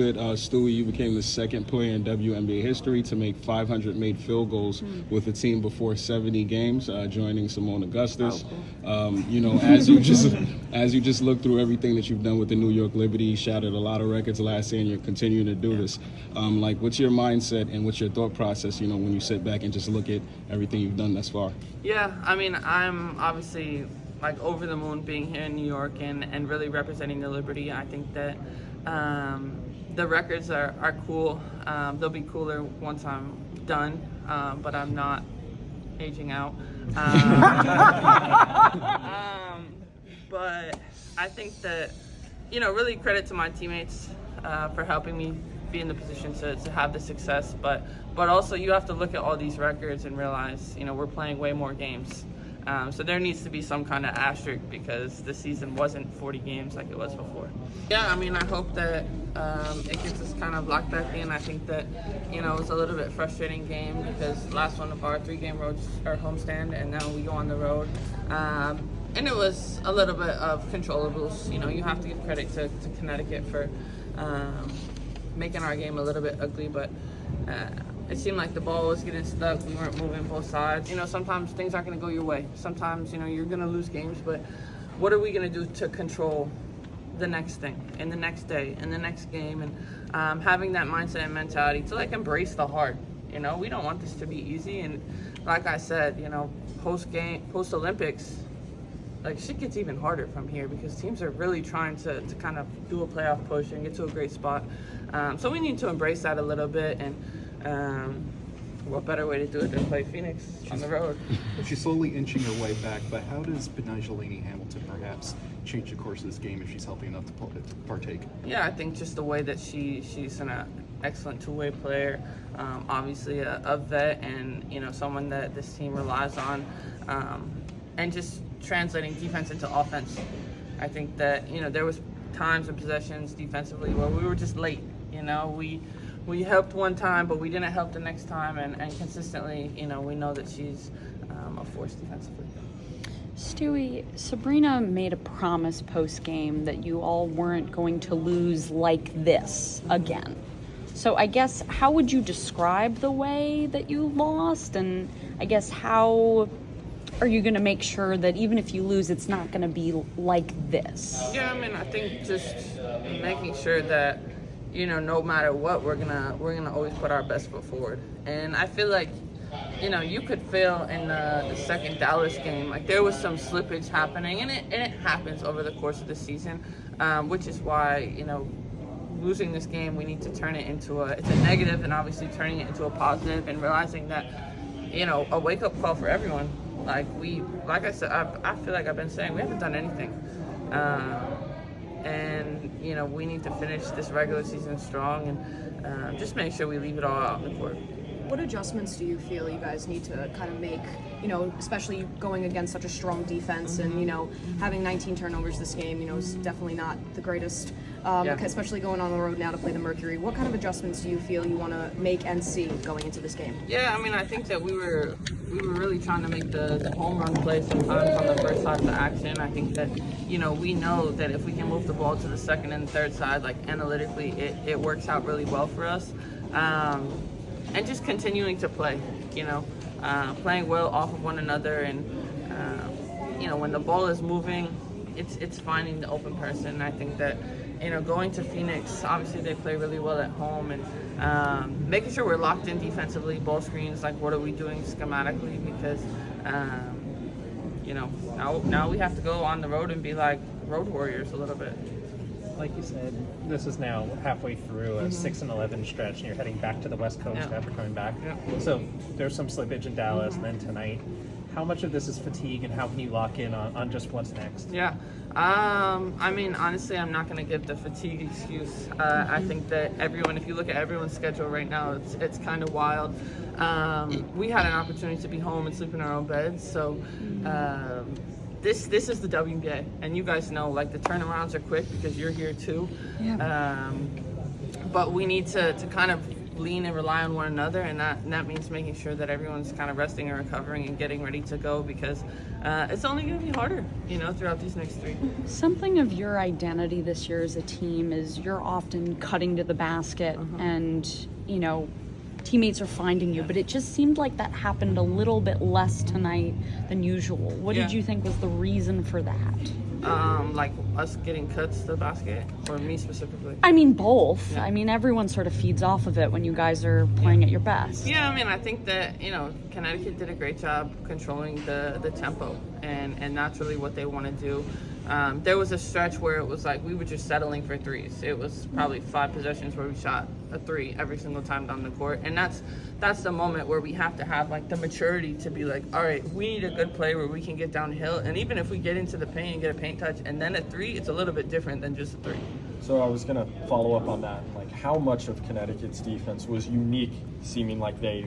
Stewie, you became the second player in WNBA history to make 500 made field goals with the team before 70 games, joining Simone Augustus. You know, as you just look through everything that you've done with the New York Liberty, shattered a lot of records last year, and you're continuing to do this. Like, what's your mindset and what's your thought process? You know, when you sit back and just look at everything you've done thus far. Yeah, I mean, I'm obviously like over the moon being here in New York and really representing the Liberty. I think that the records are cool. They'll be cooler once I'm done, but I'm not aging out. But I think that, you know, really credit to my teammates for helping me be in the position to have the success. But also you have to look at all these records and realize, you know, we're playing way more games. So there needs to be some kind of asterisk because the season wasn't 40 games like it was before. Yeah, I mean, I hope that it gets us kind of locked back in. I think that, you know, it was a little bit frustrating game because last one of our 3-game roads our homestand, and now we go on the road. And it was a little bit of controllables. You know, you have to give credit to Connecticut for making our game a little bit ugly, but it seemed like the ball was getting stuck. We weren't moving both sides. You know, sometimes things aren't going to go your way. Sometimes, you know, you're going to lose games, but what are we going to do to control the next thing and the next day and the next game? And having that mindset and mentality to, like, embrace the hard. You know, we don't want this to be easy. And like I said, you know, post-Olympics, like, shit gets even harder from here because teams are really trying to kind of do a playoff push and get to a great spot. So we need to embrace that a little bit, and what better way to do it than play Phoenix on the road? She's slowly inching her way back, but how does Benijah Hamilton perhaps change the course of this game if she's healthy enough to partake? Yeah, I think just the way that she's an excellent two-way player, obviously a vet, and, you know, someone that this team relies on, and just translating defense into offense. I think that, you know, there was times and possessions defensively where we were just late. You know, we helped one time, but we didn't help the next time, and consistently, you know, we know that she's a force defensively. Stewie, Sabrina made a promise post-game that you all weren't going to lose like this again. So I guess, how would you describe the way that you lost? And I guess, how are you going to make sure that even if you lose, it's not going to be like this? Yeah, I mean, I think just making sure that, you know, no matter what, we're gonna always put our best foot forward. And I feel like, you know, you could fail in the second Dallas game. Like, there was some slippage happening, and it happens over the course of the season, which is why, you know, losing this game, we need to turn it into it's a negative, and obviously turning it into a positive, and realizing that, you know, a wake-up call for everyone. Like I said, I feel like I've been saying, we haven't done anything. And, you know, we need to finish this regular season strong and just make sure we leave it all out in the court. What adjustments do you feel you guys need to kind of make, you know, especially going against such a strong defense and, you know, having 19 turnovers this game, you know, is definitely not the greatest, especially going on the road now to play the Mercury. What kind of adjustments do you feel you want to make and see going into this game? Yeah, I mean, I think that we were really trying to make the home run play sometimes on the first side of the action. I think that, you know, we know that if we can move the ball to the second and third side, like, analytically, it works out really well for us. And just continuing to play, you know, playing well off of one another, and you know, when the ball is moving, it's finding the open person. I think that, you know, going to Phoenix, obviously they play really well at home, and making sure we're locked in defensively, ball screens, like, what are we doing schematically, because you know, now we have to go on the road and be like road warriors a little bit. Like you said, this is now halfway through a 6-11 stretch, and you're heading back to the West Coast after coming back. Yeah. So there's some slippage in Dallas, and then tonight. How much of this is fatigue, and how can you lock in on just what's next? Yeah. I mean, honestly, I'm not going to give the fatigue excuse. I think that if you look at everyone's schedule right now, it's kind of wild. We had an opportunity to be home and sleep in our own beds, so this is the WNBA, and you guys know, like, the turnarounds are quick because you're here too. Yeah. But we need to kind of lean and rely on one another, and that means making sure that everyone's kind of resting and recovering and getting ready to go, because it's only going to be harder, throughout these next 3. Something of your identity this year as a team is you're often cutting to the basket and, teammates are finding you, but it just seemed like that happened a little bit less tonight than usual. What did you think was the reason for that? Like us getting cuts to the basket, or me specifically? I mean, both. Yeah. I mean, everyone sort of feeds off of it when you guys are playing at your best. Yeah, I mean, I think that, Connecticut did a great job controlling the tempo, and that's really what they want to do. There was a stretch where it was like we were just settling for threes. It was probably 5 possessions where we shot a 3 every single time down the court, and that's the moment where we have to have like the maturity to be like, all right, we need a good play where we can get downhill, and even if we get into the paint and get a paint touch and then a 3, it's a little bit different than just a 3. So I was going to follow up on that. Like, how much of Connecticut's defense was unique, seeming like they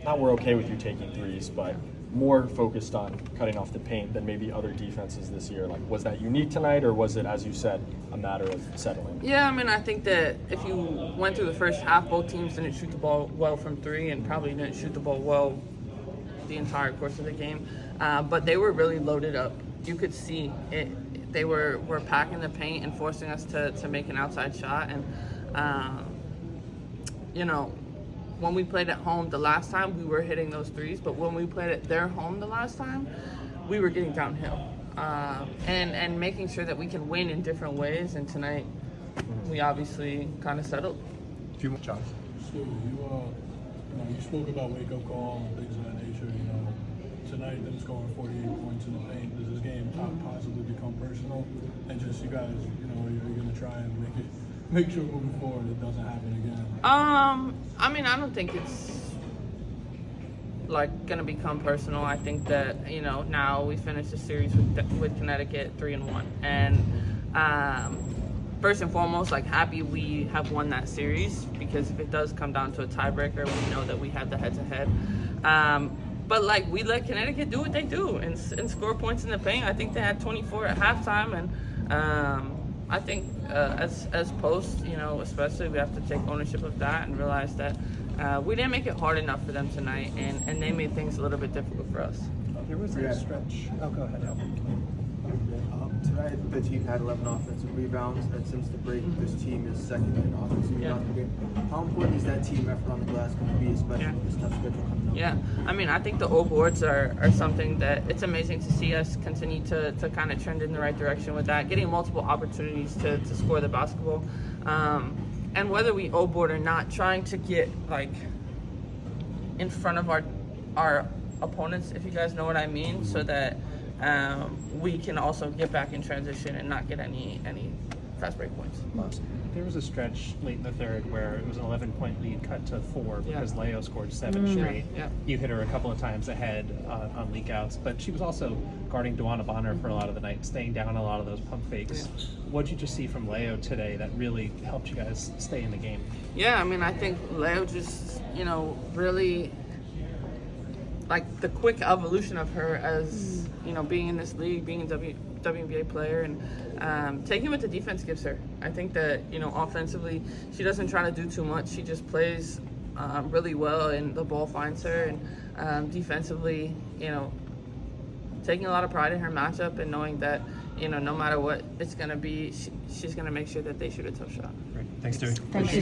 not were okay with you taking threes, but more focused on cutting off the paint than maybe other defenses this year? Like, was that unique tonight, or was it, as you said, a matter of settling? Yeah, I mean, I think that if you went through the first half, both teams didn't shoot the ball well from 3 and probably didn't shoot the ball well the entire course of the game. But they were really loaded up. You could see it. They were packing the paint and forcing us to make an outside shot. And, when we played at home the last time, we were hitting those 3s. But when we played at their home the last time, we were getting downhill. And making sure that we can win in different ways. And tonight, we obviously kind of settled. A few more shots. So you spoke about wake-up call and things of that nature. Tonight, them scoring 48 points in the paint. Does this game possibly become personal? And just you guys, you're going to try and make sure moving forward it doesn't happen again. I mean, I don't think it's like gonna become personal. I think that now we finished the series with Connecticut 3-1, and first and foremost, like, happy we have won that series, because if it does come down to a tiebreaker, we know that we had the head-to-head. But like, we let Connecticut do what they do and score points in the paint. I think they had 24 at halftime, and I think as post, especially, we have to take ownership of that and realize that we didn't make it hard enough for them tonight, and they made things a little bit difficult for us. There was a stretch. Oh, go ahead, Al. Tonight, the team had 11 offensive rebounds, and since the break, this team is second in offensive rebound game. How important is that team effort on the glass going to be, especially with this tough schedule coming up? Yeah, I mean, I think the O boards are something that it's amazing to see us continue to kind of trend in the right direction with that, getting multiple opportunities to score the basketball. And whether we O board or not, trying to get like in front of our opponents, if you guys know what I mean, so that we can also get back in transition and not get any fast break points. There was a stretch late in the third where it was an 11-point lead cut to 4 because Leo scored 7 straight. Yeah. You hit her a couple of times ahead on leak outs, but she was also guarding Duana Bonner for a lot of the night, staying down a lot of those pump fakes. What did you just see from Leo today that really helped you guys stay in the game? Yeah, I mean, I think Leo just, really, like, the quick evolution of her as, being in this league, being a WNBA player, and taking what the defense gives her. I think that, offensively, she doesn't try to do too much. She just plays really well, and the ball finds her. And defensively, taking a lot of pride in her matchup and knowing that, no matter what it's going to be, she's going to make sure that they shoot a tough shot. Great. Thanks, Stewart. Thank you.